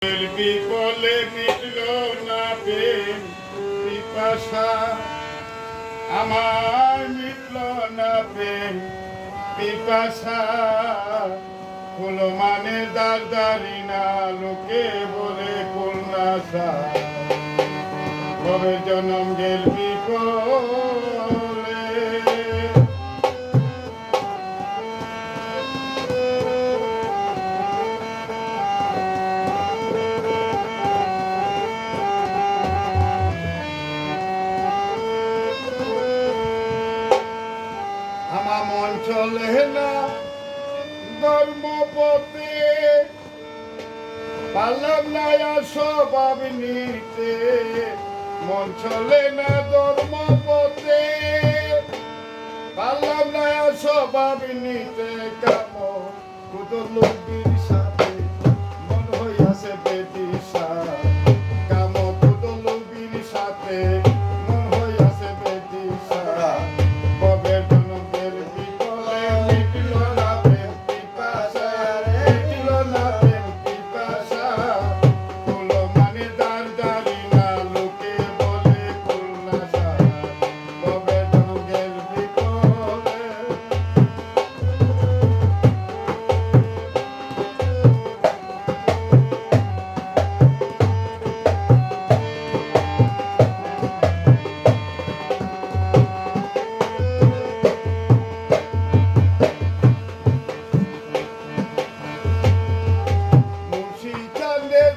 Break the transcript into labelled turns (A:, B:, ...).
A: বিকলে মিটল না প্রেম পিপাসা, আমার মিটল না প্রেম পিপাসা। হলো মানে দারদারি না, লোকে বলে কুলনাশা। কবে জনম গেল বিকলে, আমার মন চলে না ধর্মপথে, পারলাম না স্বভাব নিতে। মন চলে না ধর্মপথে, পারলাম না স্বভাব নিতে। কাম কুদলুবির সাথে মন হইয়াছে বেদিশা, কাম কুদলুবির সাথে মন হইয়াছে বেদিশা। কবে জনমের বিকলে মিটল না প্রেম পিপাসা, মিটল না প্রেম পিপাসা। হলো মানে দারদারি না, লোকে বলে কুলনাশা। কবে জনমের বিকলে, মুন্সি চাঁদের